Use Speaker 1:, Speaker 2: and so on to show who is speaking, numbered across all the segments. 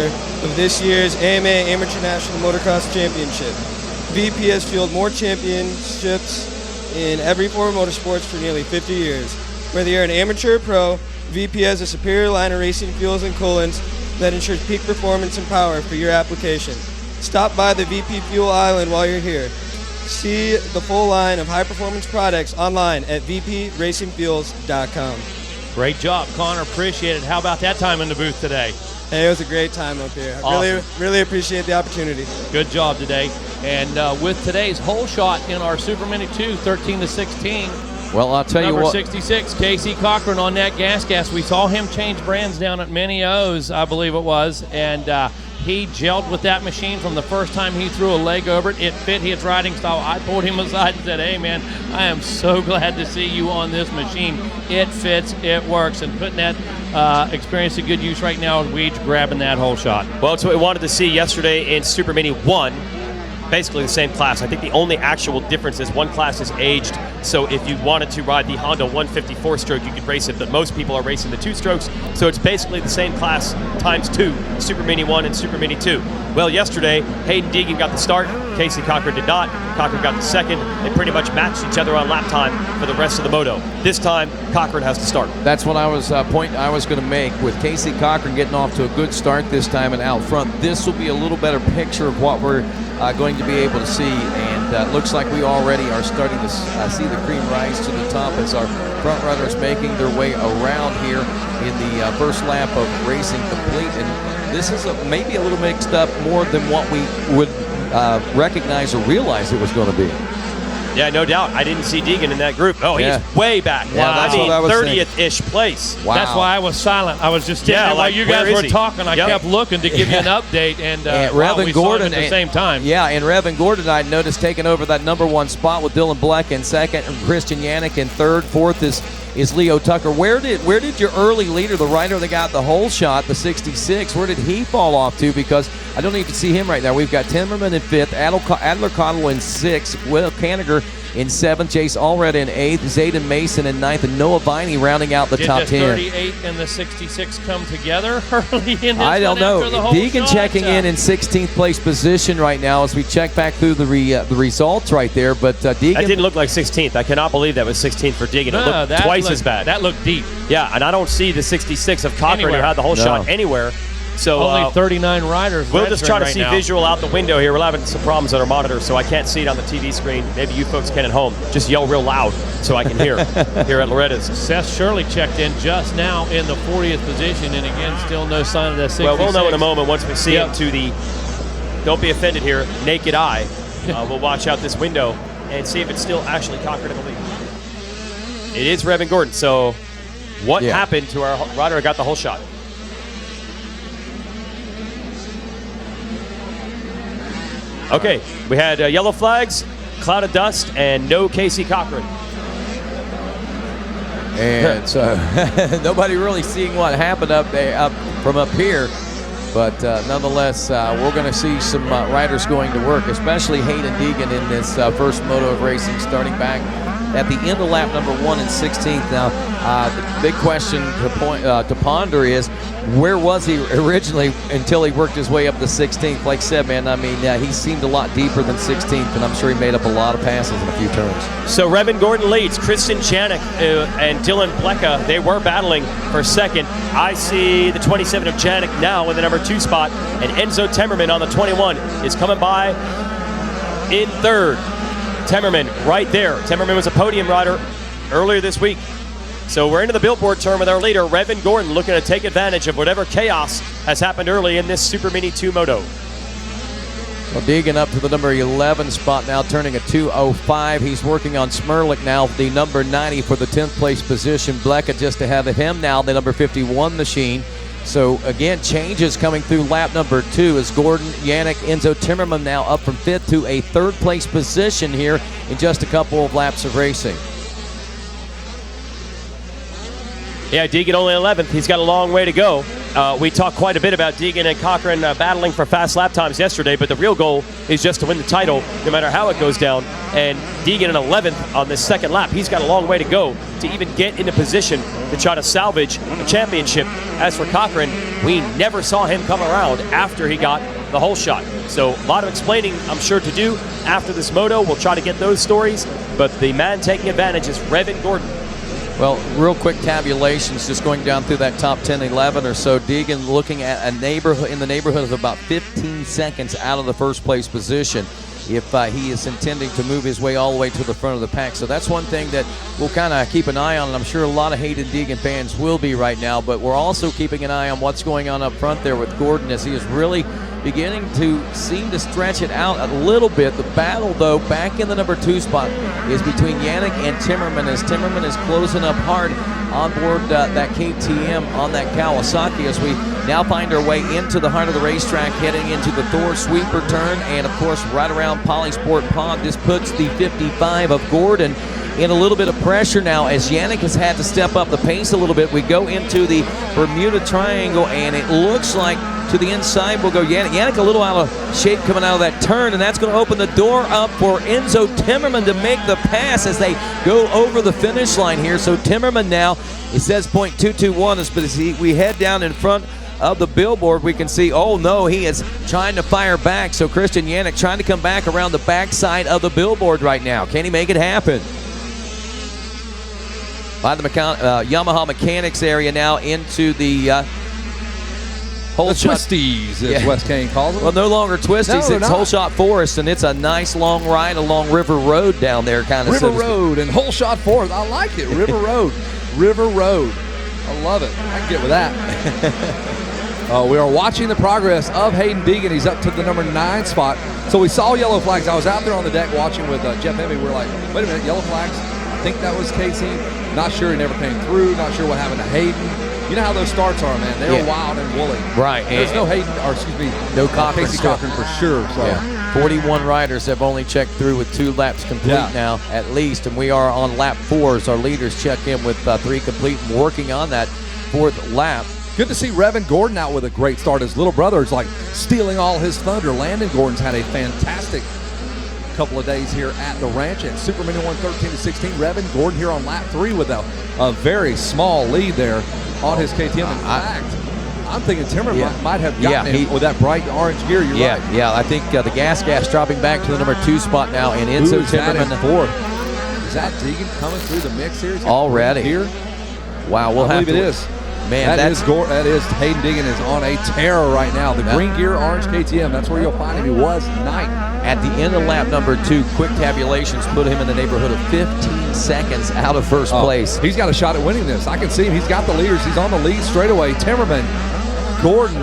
Speaker 1: of this year's AMA Amateur National Motocross Championship. VP has fueled more championships in every form of motorsports for nearly 50 years. Whether you're an amateur or pro, VP has a superior line of racing fuels and coolants that ensures peak performance and power for your application. Stop by the VP Fuel Island while you're here. See the full line of high-performance products online at vpracingfuels.com.
Speaker 2: Great job, Connor. Appreciate it. How about that time in the booth today?
Speaker 1: Hey, it was a great time up here.
Speaker 2: Awesome.
Speaker 1: Really appreciate the opportunity.
Speaker 2: Good job today. And with today's hole shot in our Supermini 2, 13 to 16.
Speaker 3: Well, I'll tell you what.
Speaker 2: Number 66, Casey Cochran on that gas. We saw him change brands down at Mini O's, I believe it was, and he gelled with that machine from the first time he threw a leg over it. It fit his riding style. I pulled him aside and said, hey, man, I am so glad to see you on this machine. It fits, it works, and putting that experience to good use right now is Weege grabbing that hole shot.
Speaker 4: Well, it's what we wanted to see yesterday in Supermini 1. Basically the same class. I think the only actual difference is one class is aged, so if you wanted to ride the Honda 154-stroke, you could race it, but most people are racing the 2-strokes, so it's basically the same class times 2, Supermini 1 and Supermini 2. Well, yesterday, Hayden Deegan got the start, Casey Cochran did not. Cochran got the second. They pretty much matched each other on lap time for the rest of the moto. This time, Cochran has to start.
Speaker 3: That's what I was point I was going to make with Casey Cochran getting off to a good start this time and out front. This will be a little better picture of what we're going to be able to see, and looks like we already are starting to see the cream rise to the top as our front runners making their way around here in the first lap of racing complete. And this is maybe a little mixed up more than what we would recognize or realize it was going to be.
Speaker 4: Yeah, no doubt. I didn't see Deegan in that group. Oh, he's way back.
Speaker 3: Yeah,
Speaker 4: I mean, 30th-ish place.
Speaker 3: Wow.
Speaker 2: That's why I was silent. I was just standing there while you guys were talking. I kept looking to give you an update, and
Speaker 3: Revan Gordon
Speaker 2: at the same time.
Speaker 3: Yeah, and Revan Gordon, I noticed, taking over that #1 spot with Dylan Bleck in second, and Christian Yannick in third. Fourth is Leo Tucker. Where did your early leader, the rider that got the hole shot, the 66, where did he fall off to? Because I don't even see him right now. We've got Timmerman in fifth, Adler Cottle in sixth, Will Kaniger in seventh, Chase Allred in eighth, Zayden Mason in ninth, and Noah Viney rounding out the top 10.
Speaker 2: Did the 38 and the 66 come together early in this
Speaker 3: I don't know. Deegan checking in 16th place position right now as we check back through the results right there. But Deegan,
Speaker 4: that didn't look like 16th. I cannot believe that was 16th for Deegan.
Speaker 2: No,
Speaker 4: it looked twice as bad.
Speaker 2: That looked deep.
Speaker 4: Yeah, and I don't see the 66 of Cochran who had the whole shot anywhere. So
Speaker 2: only 39 riders.
Speaker 4: We'll just try to see visual out the window here. We're having some problems on our monitor, so I can't see it on the TV screen. Maybe you folks can at home. Just yell real loud so I can hear here at Loretta's.
Speaker 2: Seth Shirley checked in just now in the 40th position, and again, still no sign of that 66.
Speaker 4: Well, we'll know in a moment once we see him to the, don't be offended here, naked eye. We'll watch out this window and see if it's still actually Cochran in the lead. It is Revan Gordon. So what happened to our rider who got the whole shot? Okay, we had yellow flags, cloud of dust, and no Casey Cochran.
Speaker 3: And so nobody really seeing what happened up there, from up here. But nonetheless, we're going to see some riders going to work, especially Hayden Deegan in this first moto of racing, starting back at the end of lap #1 and 16th. Now, the big question to ponder is, where was he originally until he worked his way up to 16th? Like I said, man, I mean, he seemed a lot deeper than 16th, and I'm sure he made up a lot of passes in a few turns.
Speaker 4: So Revan Gordon leads. Kristen Janik and Dylan Blecka, they were battling for second. I see the 27 of Janik now in the #2 spot, and Enzo Temmerman on the 21 is coming by in third. Temmerman right there. Temmerman was a podium rider earlier this week. So we're into the billboard turn with our leader, Revan Gordon, looking to take advantage of whatever chaos has happened early in this Supermini 2 moto.
Speaker 3: Well, Deegan up to the #11 spot now, turning a 2:05. He's working on Smirlik now, the number 90 for the 10th place position. Blecka just ahead of him now, the number 51 machine. So again, changes coming through lap #2 as Gordon, Yannick, Enzo Timmerman now up from 5th to a 3rd place position here in just a couple of laps of racing.
Speaker 4: Yeah, Deegan only 11th. He's got a long way to go. We talked quite a bit about Deegan and Cochran battling for fast lap times yesterday, but the real goal is just to win the title no matter how it goes down. And Deegan in 11th on this second lap. He's got a long way to go to even get into position to try to salvage a championship. As for Cochran, we never saw him come around after he got the whole shot. So a lot of explaining, I'm sure, to do after this moto. We'll try to get those stories, but the man taking advantage is Revin Gordon.
Speaker 3: Well, real quick tabulations, just going down through that top 10, 11 or so. Deegan looking at a neighborhood in the neighborhood of about 15 seconds out of the first place position if he is intending to move his way all the way to the front of the pack. So that's one thing that we'll kind of keep an eye on, and I'm sure a lot of Hayden Deegan fans will be right now, but we're also keeping an eye on what's going on up front there with Gordon, as he is really beginning to seem to stretch it out a little bit. The battle, though, back in the number 2 spot is between Yannick and Timmerman, as Timmerman is closing up hard on board that KTM on that Kawasaki, as we now find our way into the heart of the racetrack, heading into the Thor sweeper turn, and of course right around Polysport Pond. This puts the 55 of Gordon in a little bit of pressure now, as Yannick has had to step up the pace a little bit. We go into the Bermuda Triangle, and it looks like to the inside will go Yannick. Yannick a little out of shape coming out of that turn, and that's going to open the door up for Enzo Timmerman to make the pass as they go over the finish line here. So Timmerman now, it says .221, but as we head down in front of the billboard, we can see, oh no, he is trying to fire back. So Christian Yannick trying to come back around the backside of the billboard right now. Can he make it happen? By the Yamaha Mechanics area now into the whole shot.
Speaker 5: Twisties, as Wes Kane calls them.
Speaker 3: Well, no longer Twisties. It's Whole Shot Forest, and it's a nice long ride along River Road down there, kind of.
Speaker 5: River Road and Whole Shot Forest. I like it. River Road. River Road. I love it. I can get with that. We are watching the progress of Hayden Deegan. He's up to the number 9 spot. So we saw yellow flags. I was out there on the deck watching with Jeff Emmy. We're like, wait a minute, yellow flags? I think that was Casey. Not sure, he never came through. Not sure what happened to Hayden. You know how those starts are, man. They're wild and woolly.
Speaker 3: Right.
Speaker 5: There's no Hayden, or excuse me,
Speaker 3: no Cochran.
Speaker 5: Casey Cochran for sure. So.
Speaker 3: Yeah. 41 riders have only checked through with 2 laps complete now, at least. And we are on lap 4 as our leaders check in with 3 complete and working on that 4th lap.
Speaker 5: Good to see Revin Gordon out with a great start. His little brother is like stealing all his thunder. Landon Gordon's had a fantastic couple of days here at the ranch, and Supermini won 13-16. Revin Gordon here on lap 3 with a very small lead there on his KTM. In fact, I'm thinking Timmerman might have gotten him with that bright orange gear. You're right.
Speaker 3: Yeah, I think the gas dropping back to the number 2 spot now, and Enzo Timmerman
Speaker 5: in 4th. Is that Deegan coming through the mix here?
Speaker 3: Already.
Speaker 5: Here?
Speaker 3: Wow, we'll
Speaker 5: I
Speaker 3: have
Speaker 5: believe
Speaker 3: to.
Speaker 5: it is.
Speaker 3: Man,
Speaker 5: that is Hayden Deegan is on a tear right now. The green gear, orange KTM, that's where you'll find him. He was 9th.
Speaker 3: At the end of lap number 2, quick tabulations put him in the neighborhood of 15 seconds out of first place.
Speaker 5: He's got a shot at winning this. I can see him. He's got the leaders. He's on the lead straight away. Timmerman, Gordon,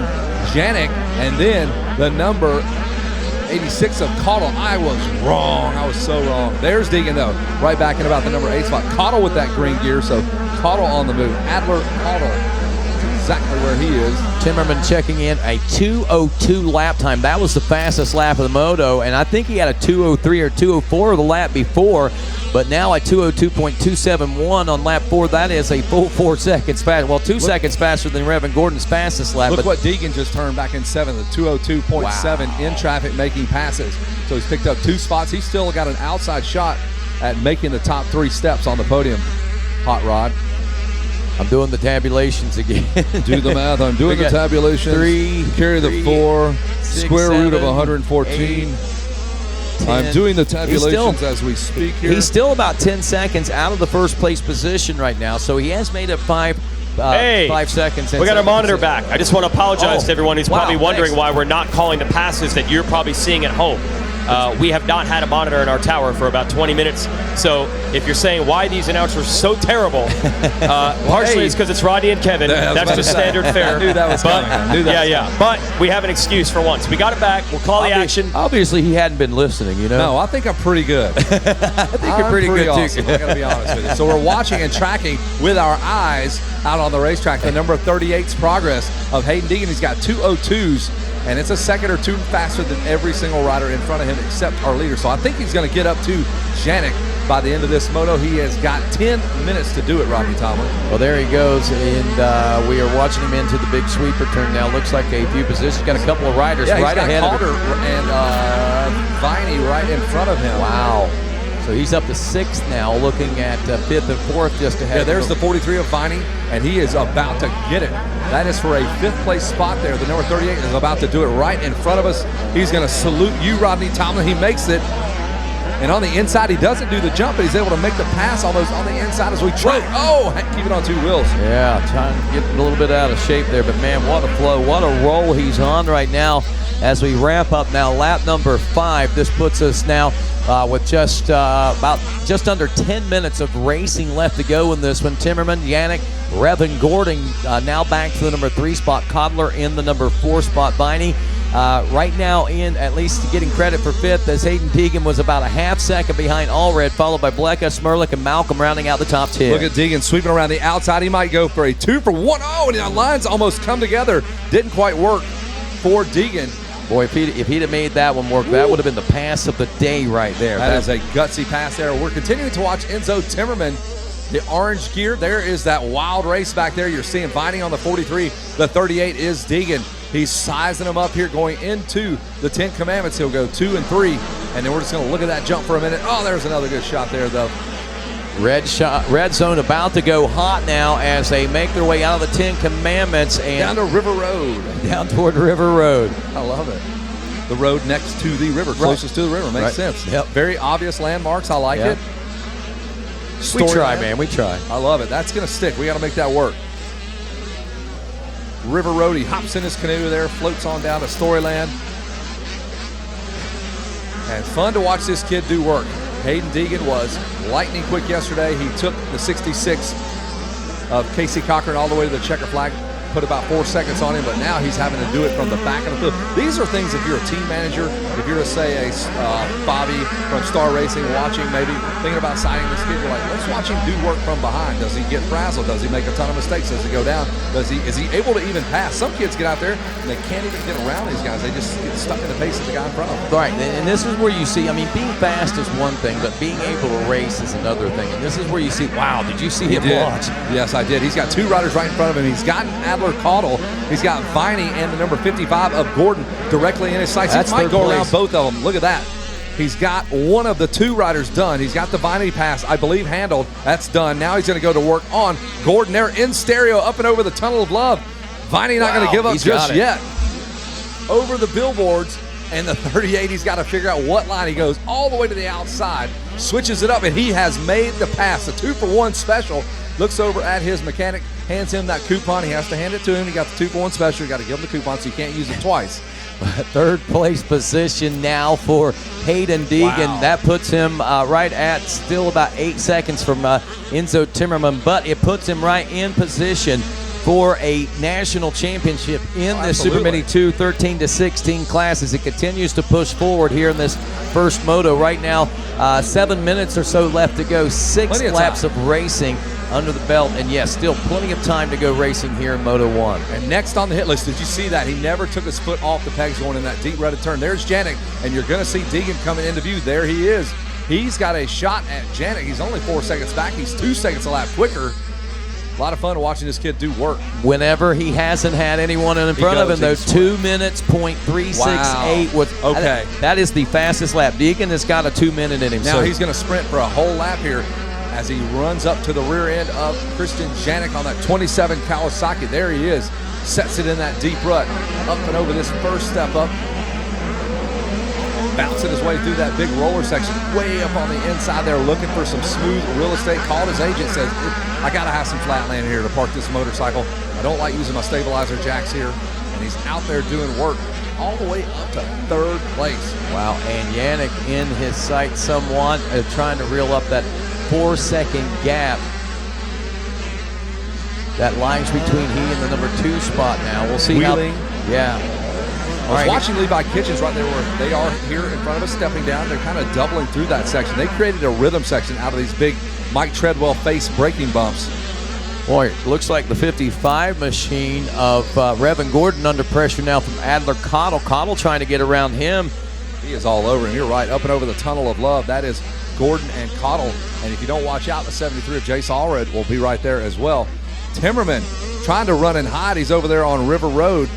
Speaker 5: Janik, and then the number 86 of Caudill. I was wrong. I was so wrong. There's Deegan, though, right back in about the number 8 spot. Caudill with that green gear, so Caudill on the move. Adler, Caudill. Exactly where he is.
Speaker 3: Timmerman checking in a 2:02 lap time. That was the fastest lap of the Moto, and I think he had a 2:03 or 2:04 the lap before, but now a 2:02.271 on lap 4. That is a full 4 seconds fast. Well, 2 seconds faster than Revin Gordon's fastest lap.
Speaker 5: Look what Deegan just turned back in 7th, the 2:02.7 in traffic making passes. So he's picked up 2 spots. He's still got an outside shot at making the top 3 steps on the podium. Hot Rod.
Speaker 3: I'm doing the tabulations again.
Speaker 5: Do the math. I'm doing the tabulations.
Speaker 3: 3,
Speaker 5: carry the 4,
Speaker 3: 6,
Speaker 5: square
Speaker 3: 7,
Speaker 5: root of 114.
Speaker 3: 8, 10.
Speaker 5: I'm doing the tabulations as we speak here.
Speaker 3: He's still about 10 seconds out of the first place position right now, so he has made up 5 seconds.
Speaker 4: We got our monitor back. I just want to apologize to everyone who's probably wondering why we're not calling the passes that you're probably seeing at home. We have not had a monitor in our tower for about 20 minutes. So if you're saying why these announcers are so terrible, partially it's because it's Rodney and Kevin. That's just standard fare.
Speaker 5: I knew that was coming. I knew that.
Speaker 4: Yeah. But we have an excuse for once. We got it back. We'll call the action.
Speaker 3: Obviously, he hadn't been listening, you know?
Speaker 5: No, I think I'm pretty good.
Speaker 3: I think you're pretty good,
Speaker 5: awesome.
Speaker 3: too.
Speaker 5: I got to be honest with you. So we're watching and tracking with our eyes out on the racetrack the number 38's progress of Hayden Deegan. He's got 2:02s. And it's a second or 2 faster than every single rider in front of him except our leader. So I think he's going to get up to Janik by the end of this moto. He has got 10 minutes to do it, Rodney Tomlin.
Speaker 3: Well, there he goes, and we are watching him into the big sweeper turn now. Looks like a few positions. Got a couple of riders right ahead of him.
Speaker 5: And Viney right in front of him.
Speaker 3: Wow. So he's up to 6th now, looking at 5th and 4th just ahead.
Speaker 5: Yeah, there's the 43 of Viney, and he is about to get it. That is for a 5th place spot there. The number 38 is about to do it right in front of us. He's going to salute you, Rodney Tomlin. He makes it. And on the inside, he doesn't do the jump, but he's able to make the pass almost on the inside as we try. Oh, keep it on 2 wheels.
Speaker 3: Yeah, trying to get a little bit out of shape there, but man, what a flow, what a roll he's on right now as we ramp up now lap number 5. This puts us now with just under 10 minutes of racing left to go in this one. Timmerman, Yannick, Revan Gordon now back to the number 3 spot. Codler in the number 4 spot. Viney right now in at least getting credit for 5th, as Hayden Deegan was about a half second behind Allred, followed by Blecka, Smirlik, and Malcolm rounding out the top 10.
Speaker 5: Look at Deegan sweeping around the outside. He might go for a 2 for 1. Oh, and the lines almost come together. Didn't quite work for Deegan.
Speaker 3: Boy, if he'd have made that one work, that would have been the pass of the day right there.
Speaker 5: That is a gutsy pass there. We're continuing to watch Enzo Timmerman. The orange gear, there is that wild race back there. You're seeing Viney on the 43. The 38 is Deegan. He's sizing him up here going into the 10 Commandments. He'll go 2 and 3, and then we're just going to look at that jump for a minute. Oh, there's another good shot there, though.
Speaker 3: Red zone about to go hot now as they make their way out of the 10 Commandments and
Speaker 5: down to River Road.
Speaker 3: Down toward River Road.
Speaker 5: I love it. The road next to the river, closest to the river. Makes sense.
Speaker 3: Yep.
Speaker 5: Very obvious landmarks. I like it.
Speaker 3: We try, man. We try.
Speaker 5: I love it. That's going to stick. We got to make that work. River Road. He hops in his canoe there, floats on down to Storyland. And fun to watch this kid do work. Hayden Deegan was lightning quick yesterday. He took the 66 of Casey Cochran all the way to the checker flag, put about 4 seconds on him, but now he's having to do it from the back of the field. These are things, if you're a team manager, if you're, say, a Bobby from Star Racing watching, maybe thinking about signing this kid, you're like, let's watch him do work from behind. Does he get frazzled? Does he make a ton of mistakes? Does he go down? Is he able to even pass? Some kids get out there and they can't even get around these guys. They just get stuck in the pace of the guy in front of them.
Speaker 3: Right, and this is where you see, I mean, being fast is one thing, but being able to race is another thing. And this is where you see, wow, did you see him launch?
Speaker 5: Yes, I did. He's got 2 riders right in front of him. He's got Adler Caudle. He's got Viney and the number 55 of Gordon directly in his sights. He might go around both of them. Look at that. He's got one of the 2 riders done. He's got the Viney pass, I believe, handled. That's done. Now he's going to go to work on Gordon. They're in stereo up and over the Tunnel of Love. Viney not going to give up just yet. Over the billboards, and the 38, he's got to figure out what line he goes all the way to the outside, switches it up, and he has made the pass. The 2 for 1 special. Looks over at his mechanic, hands him that coupon. He has to hand it to him. He got the 2 for 1 special. You got to give him the coupon so you can't use it twice.
Speaker 3: 3rd place position now for Hayden Deegan.
Speaker 5: Wow.
Speaker 3: That puts him right at still about 8 seconds from Enzo Timmerman, but it puts him right in position for a national championship in the Supermini 2 13-16 class as it continues to push forward here in this first moto. Right now, 7 minutes or so left to go, 6 laps of racing under the belt, and yes, still plenty of time to go racing here in Moto 1.
Speaker 5: And next on the hit list, did you see that? He never took his foot off the pegs going in that deep rutted turn. There's Janik, and you're going to see Deegan coming into view. There he is. He's got a shot at Janik. He's only 4 seconds back. He's 2 seconds a lap quicker. A lot of fun watching this kid do work.
Speaker 3: Whenever he hasn't had anyone in front of him, though, 2 minutes, .368 was
Speaker 5: okay.
Speaker 3: That is the fastest lap. Deegan has got a 2 minute in him.
Speaker 5: Now he's going to sprint for a whole lap here as he runs up to the rear end of Christian Janik on that 27 Kawasaki. There he is. Sets it in that deep rut. Up and over this first step up. Bouncing his way through that big roller section. Way up on the inside there looking for some smooth real estate. Called his agent, says, I got to have some flat land here to park this motorcycle. I don't like using my stabilizer jacks here. And he's out there doing work all the way up to 3rd place.
Speaker 3: Wow, and Yannick in his sight somewhat, trying to reel up that 4-second gap that lies between he and the number 2 spot now. We'll see
Speaker 5: Wheeling.
Speaker 3: I
Speaker 5: was watching Levi Kitchens right there where they are here in front of us stepping down. They're kind of doubling through that section. They created a rhythm section out of these big Mike Treadwell face braking bumps.
Speaker 3: Boy, it looks like the 55 machine of Revan Gordon under pressure now from Adler Caudle. Caudle trying to get around him.
Speaker 5: He is all over him. You're right, up and over the Tunnel of Love. That is Gordon, and Cottle. And if you don't watch out, the 73 of Jace Allred will be right there as well. Timmerman trying to run and hide. He's over there on River Road.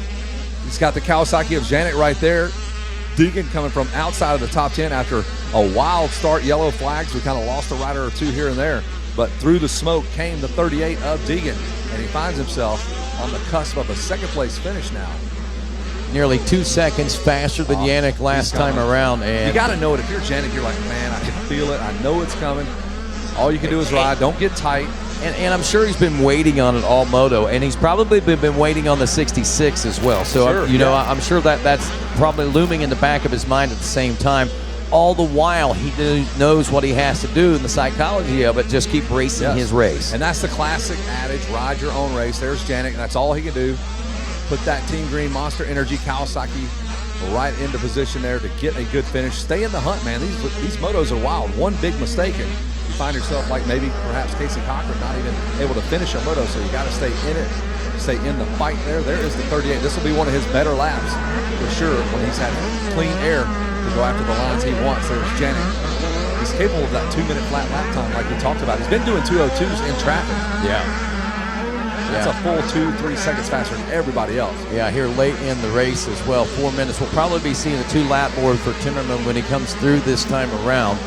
Speaker 5: He's got the Kawasaki of Janik right there. Deegan coming from outside of the top 10 after a wild start. Yellow flags. We kind of lost a rider or two here and there. But through the smoke came the 38 of Deegan. And he finds himself on the cusp of a second-place finish now.
Speaker 3: Nearly 2 seconds faster than Yannick last time around. And
Speaker 5: you got to know it. If you're Janik, you're like, man, I can feel it. I know it's coming. All you can do is ride. Don't get tight.
Speaker 3: And I'm sure he's been waiting on it all moto, and he's probably been waiting on the 66 as well. So,
Speaker 5: Sure,
Speaker 3: you know, I'm sure that's probably looming in the back of his mind at the same time. All the while, he knows what he has to do, and the psychology of it, just keep racing his race.
Speaker 5: And that's the classic adage, ride your own race. There's Janik, and that's all he can do. Put that Team Green Monster Energy Kawasaki right into position there to get a good finish. Stay in the hunt, man. These motos are wild. One big mistake, and you find yourself like maybe perhaps Casey Cochran not even able to finish a moto, so you got to stay in it, stay in the fight there. There is the 38. This will be one of his better laps for sure when he's had clean air to go after the lines he wants. There's Janik. He's capable of that 2-minute flat lap time like we talked about. He's been doing 2:02s in traffic.
Speaker 3: Yeah.
Speaker 5: That's a full 2-3 seconds faster than everybody else.
Speaker 3: Yeah, here late in the race as well. 4 minutes. We'll probably be seeing a 2-lap board for Timmerman when he comes through this time around.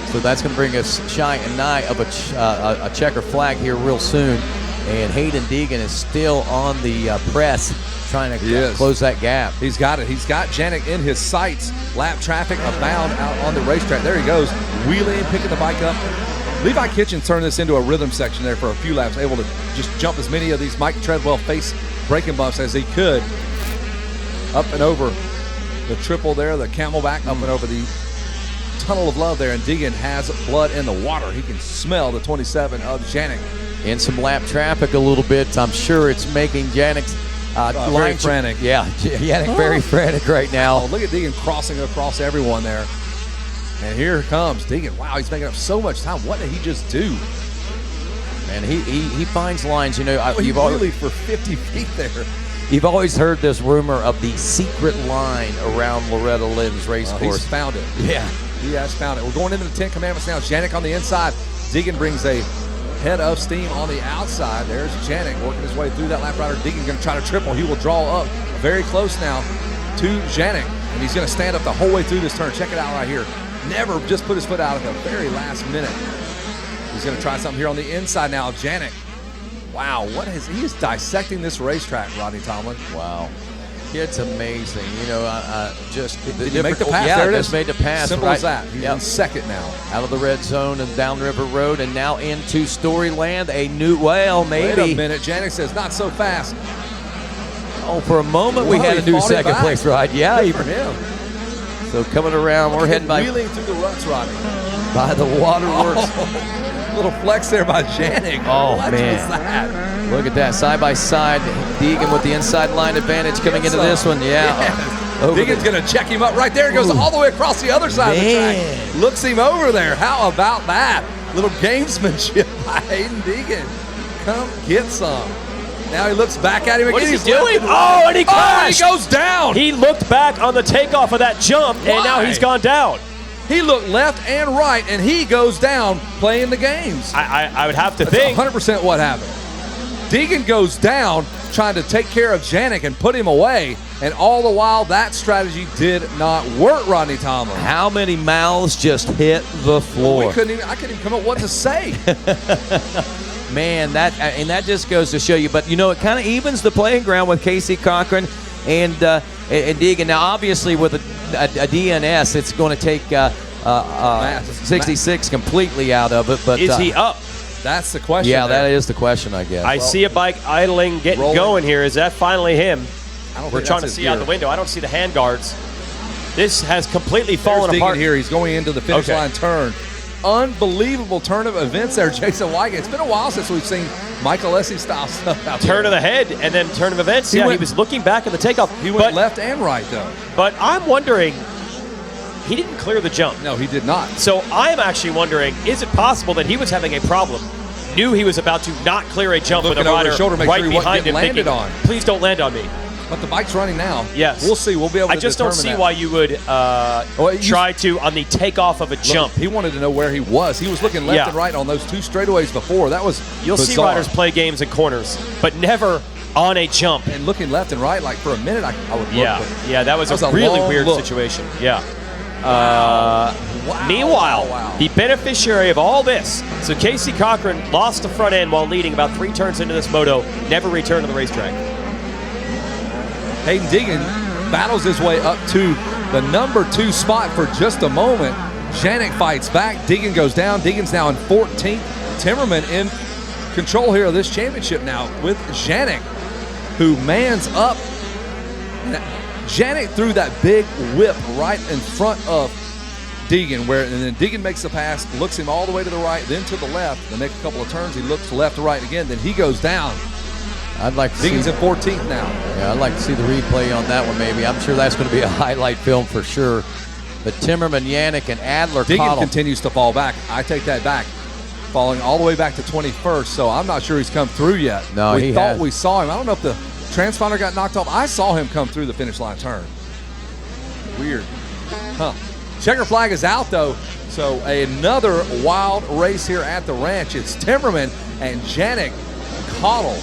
Speaker 3: So that's going to bring us shy and nigh of a checker flag here real soon. And Hayden Deegan is still on the press trying to close that gap.
Speaker 5: He's got it. He's got Janik in his sights. Lap traffic abound out on the racetrack. There he goes, wheeling, picking the bike up. Levi Kitchens turned this into a rhythm section there for a few laps, able to just jump as many of these Mike Treadwell face braking bumps as he could. Up and over the triple there, the Camelback, up and over the Tunnel of Love there, and Deegan has blood in the water. He can smell the 27 of Janik.
Speaker 3: In some lap traffic a little bit. I'm sure it's making Janik's
Speaker 5: very frantic.
Speaker 3: Yeah, Yannick very frantic right now.
Speaker 5: Oh, look at Deegan crossing across everyone there. And here comes Deegan. Wow, he's making up so much time. What did he just do?
Speaker 3: And he finds lines. You know,
Speaker 5: He really for 50 feet there.
Speaker 3: You've always heard this rumor of the secret line around Loretta Lynn's race course.
Speaker 5: He's found it.
Speaker 3: Yeah.
Speaker 5: He has found it. We're going into the 10 Commandments now. Janik on the inside. Deegan brings a head of steam on the outside. There's Janik working his way through that lap rider. Deegan going to try to triple. He will draw up very close now to Janik. And he's going to stand up the whole way through this turn. Check it out right here. Never just put his foot out at the very last minute. He's going to try something here on the inside now of Janik. Wow, he is dissecting this racetrack, Rodney Tomlin.
Speaker 3: Wow. It's amazing. You know,
Speaker 5: Did you make the pass?
Speaker 3: Yeah,
Speaker 5: there it
Speaker 3: just
Speaker 5: is.
Speaker 3: made the pass.
Speaker 5: Simple
Speaker 3: right.
Speaker 5: as that. He's in second now.
Speaker 3: Out of the red zone and down River Road and now into Storyland. A new, maybe.
Speaker 5: Wait a minute. Janik says, not so fast.
Speaker 3: Oh, for a moment we had a new second place ride. Yeah,
Speaker 5: for him.
Speaker 3: So coming around, we're heading by
Speaker 5: wheeling through the ruts, Rodney.
Speaker 3: By the waterworks.
Speaker 5: Little flex there by Janik.
Speaker 3: Oh,
Speaker 5: what
Speaker 3: man.
Speaker 5: was that?
Speaker 3: Look at that, side by side. Deegan with the inside line advantage coming into this one. Yeah.
Speaker 5: Deegan's going to check him up right there. He goes all the way across the other side of the track. Looks him over there. How about that? Little gamesmanship by Hayden Deegan. Come get some. Now he looks back at him again.
Speaker 4: What is he doing? Oh, and he crashed.
Speaker 5: Oh, he goes down.
Speaker 4: He looked back on the takeoff of that jump, and now he's gone down.
Speaker 5: He looked left and right, and he goes down playing the games.
Speaker 4: I would have to
Speaker 5: That's
Speaker 4: think.
Speaker 5: 100% what happened. Deegan goes down trying to take care of Janik and put him away, and all the while that strategy did not work, Rodney Tomlin.
Speaker 3: How many mouths just hit the floor?
Speaker 5: I couldn't even come up with what to say.
Speaker 3: Man, that just goes to show you. But, you know, it kind of evens the playing ground with Casey Cochran and Deegan. Now, obviously, with a DNS, it's going to take 66 completely out of it. But
Speaker 4: is he up?
Speaker 5: That's the question.
Speaker 3: Yeah, that is the question, I guess.
Speaker 4: I see a bike idling, getting going here. Is that finally him? We're trying to see out the window. I don't see the hand guards. This has completely fallen apart.
Speaker 5: Here, he's going into the finish line turn. Unbelievable turn of events there, Jason Weigand. It's been a while since we've seen Michael Essie style stuff out there.
Speaker 4: Turn of the head and then turn of events. He was looking back at the takeoff.
Speaker 5: He went left and right, though.
Speaker 4: But I'm wondering, he didn't clear the jump.
Speaker 5: No, he did not.
Speaker 4: So I'm actually wondering, is it possible that he was having a problem, knew he was about to not clear a jump with a rider right behind him, thinking, please don't land on me.
Speaker 5: But the bike's running now.
Speaker 4: Yes.
Speaker 5: We'll see. We'll be able to
Speaker 4: I just don't
Speaker 5: determine
Speaker 4: see
Speaker 5: that.
Speaker 4: why you would try to, on the takeoff of a jump.
Speaker 5: He wanted to know where he was. He was looking left and right on those 2 straightaways before. That was
Speaker 4: You'll see
Speaker 5: bizarre.
Speaker 4: riders play games in corners, but never on a jump.
Speaker 5: And looking left and right, like for a minute, I would look.
Speaker 4: Yeah,
Speaker 5: but
Speaker 4: yeah, that was
Speaker 5: that was
Speaker 4: a
Speaker 5: a
Speaker 4: really
Speaker 5: long
Speaker 4: weird
Speaker 5: look.
Speaker 4: situation. Yeah.
Speaker 5: Wow.
Speaker 4: Meanwhile,
Speaker 5: Wow.
Speaker 4: the beneficiary of all this, so Casey Cochran lost the front end while leading about 3 turns into this moto, never returned to the racetrack.
Speaker 5: Hayden Deegan battles his way up to the number 2 spot for just a moment. Janik fights back. Deegan goes down. Deegan's now in 14th. Timmerman in control here of this championship now with Janik, who mans up. Janik threw that big whip right in front of Deegan, and then Deegan makes the pass, looks him all the way to the right, then to the left. The next couple of turns, he looks left to right again, then he goes down.
Speaker 3: I'd like to
Speaker 5: Deegan's
Speaker 3: see,
Speaker 5: in 14th now.
Speaker 3: Yeah, I'd like to see the replay on that one maybe. I'm sure that's going to be a highlight film for sure. But Timmerman, Yannick, and Adler
Speaker 5: Deegan
Speaker 3: Cottle.
Speaker 5: continues to fall back. I take that back. Falling all the way back to 21st, so I'm not sure he's come through yet.
Speaker 3: No,
Speaker 5: we
Speaker 3: he
Speaker 5: thought
Speaker 3: has.
Speaker 5: we saw him. I don't know if the transponder got knocked off. I saw him come through the finish line turn. Weird. Huh. Checker flag is out, though, so another wild race here at the ranch. It's Timmerman and Janik Cottle,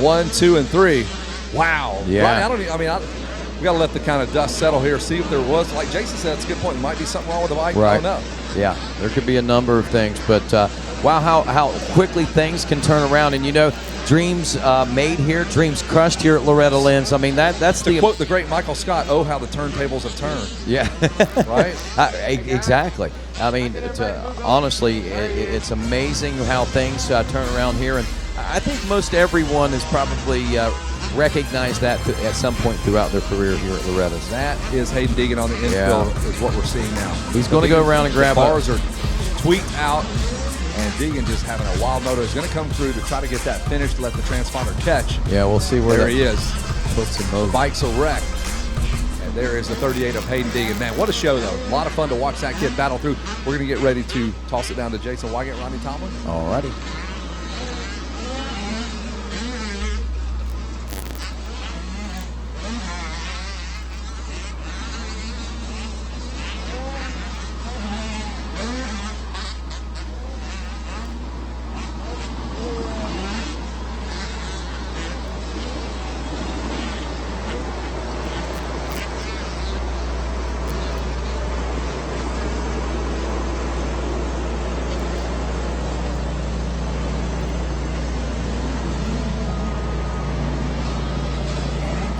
Speaker 5: 1, 2, and 3. Wow.
Speaker 3: Yeah.
Speaker 5: Right, we got to let the kind of dust settle here, see if there was, like Jason said, that's a good point. There might be something wrong with the bike.
Speaker 3: Right.
Speaker 5: I don't know.
Speaker 3: Yeah, there could be a number of things, but wow, how quickly things can turn around. And you know, dreams made here, dreams crushed here at Loretta Lynn's. I mean, that's
Speaker 5: To quote the great Michael Scott, oh, how the turntables have turned.
Speaker 3: Yeah,
Speaker 5: Right?
Speaker 3: Exactly. I mean, honestly, it's amazing how things turn around here, and I think most everyone has probably recognized that at some point throughout their career here at Loretta's.
Speaker 5: That is Hayden Deegan on the infield is what we're seeing now.
Speaker 3: He's going to go around and grab
Speaker 5: the
Speaker 3: a-
Speaker 5: bars are tweaked out, and Deegan just having a wild moto. He's going to come through to try to get that finish to let the transponder catch.
Speaker 3: Yeah, we'll see where
Speaker 5: There he is.
Speaker 3: puts him over.
Speaker 5: Bike's a wreck. And there is the 38 of Hayden Deegan. Man, what a show, though. A lot of fun to watch that kid battle through. We're going to get ready to toss it down to Jason Wygant, Ronnie Tomlin.
Speaker 3: All righty.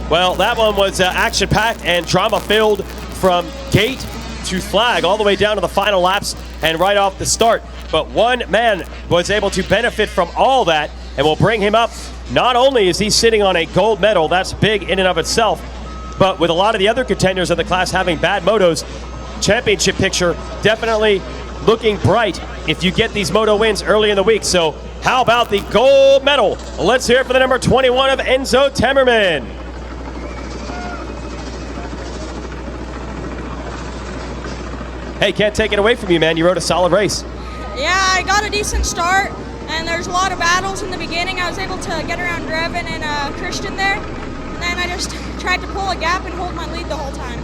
Speaker 4: Well, that one was action-packed and drama-filled from gate to flag, all the way down to the final laps and right off the start. But one man was able to benefit from all that, and will bring him up. Not only is he sitting on a gold medal, that's big in and of itself, but with a lot of the other contenders of the class having bad motos, championship picture definitely looking bright if you get these moto wins early in the week. So how about the gold medal? Let's hear it for the number 21 of Enzo Temmerman. Hey, can't take it away from you, man. You rode a solid race.
Speaker 6: Yeah, I got a decent start, and there's a lot of battles in the beginning. I was able to get around Drevin and Christian there, and then I just tried to pull a gap and hold my lead the whole time.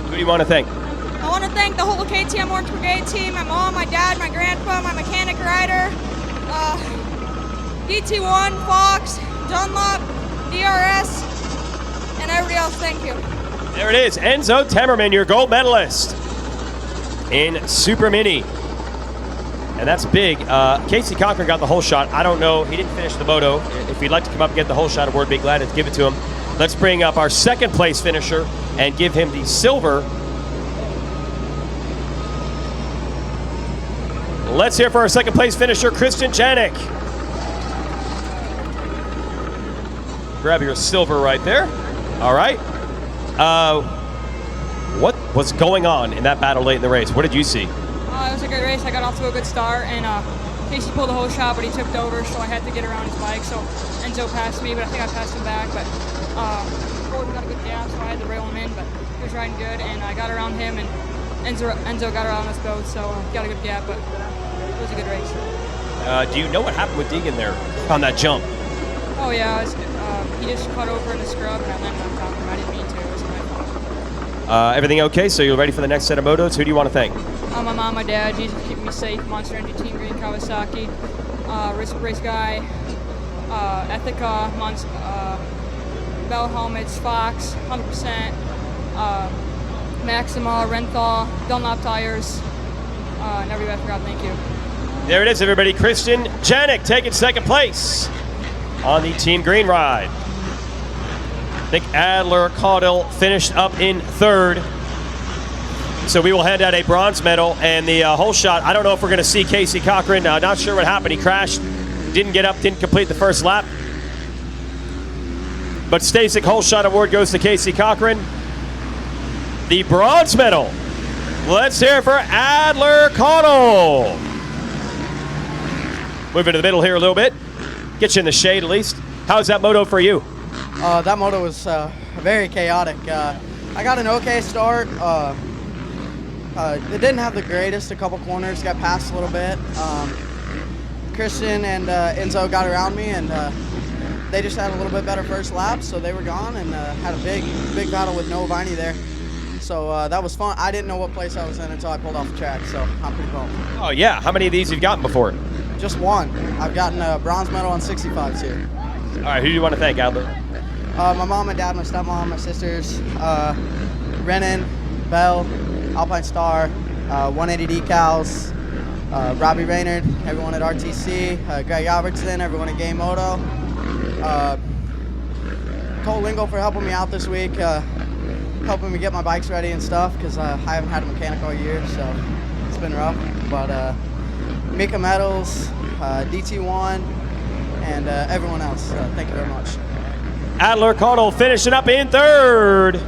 Speaker 4: Who do you want to thank?
Speaker 6: I want to thank the whole KTM Orange Brigade team, my mom, my dad, my grandpa, my mechanic rider, DT1, Fox, Dunlop, DRS, and everybody else. Thank you.
Speaker 4: There it is, Enzo Temmerman, your gold medalist in Supermini. And that's big. Casey Cochran got the whole shot. I don't know. He didn't finish the moto. If he'd like to come up and get the whole shot, we'd be glad to give it to him. Let's bring up our second place finisher and give him the silver. Let's hear for our second place finisher, Christian Janik. Grab your silver right there. All right. What was going on in that battle late in the race? What did you see?
Speaker 6: It was a good race. I got off to a good start, and Casey pulled the whole shot, but he tipped over, so I had to get around his bike. So Enzo passed me, but I think I passed him back. But Gordon got a good gap, so I had to rail him in, but he was riding good, and I got around him, and Enzo got around us both, so got a good gap, but it was a good race.
Speaker 4: Do you know what happened with Deegan there on that jump?
Speaker 6: Oh yeah, he just cut over in the scrub, and I landed on top of him. I didn't mean to. It was my fault.
Speaker 4: Everything okay? So you're ready for the next set of motos? Who do you want to thank?
Speaker 6: My mom, my dad, Jesus for keeping me safe, Monster Energy Team Green, Kawasaki, Race Guy, Ethica, Bell Helmets, Fox, 100%, Maxima, Renthal, Dunlop Tires, and everybody I forgot, thank you.
Speaker 4: There it is, everybody. Christian Janik taking second place on the Team Green ride. Nick Adler Caudle finished up in third. So we will hand out a bronze medal and the whole shot. I don't know if we're going to see Casey Cochran. Not sure what happened. He crashed, didn't get up, didn't complete the first lap. But Stasic whole shot award goes to Casey Cochran. The bronze medal. Let's hear it for Adler Caudle. Moving to the middle here a little bit. Get you in the shade at least. How's that moto for you?
Speaker 7: That moto was very chaotic. I got an okay start. It didn't have the greatest. A couple corners, got passed a little bit. Christian and Enzo got around me, and they just had a little bit better first lap, so they were gone, and had a big battle with Noah Viney there. So that was fun. I didn't know what place I was in until I pulled off the track, so I'm pretty pumped.
Speaker 4: Oh yeah, how many of these have you gotten before?
Speaker 7: Just one. I've gotten a bronze medal on 65s here.
Speaker 4: All right, who do you want to thank, Adler?
Speaker 7: My mom, my dad, my stepmom, my sisters, Renan, Bell, Alpine Star, 180 Decals, Robbie Raynard, everyone at RTC, Greg Albertson, everyone at Game Moto, Cole Lingle for helping me out this week, helping me get my bikes ready and stuff, because I haven't had a mechanic all year, so it's been rough. But Mika Metals, DT1, and everyone else, thank you very much.
Speaker 4: Adler Caudle finishing up in third.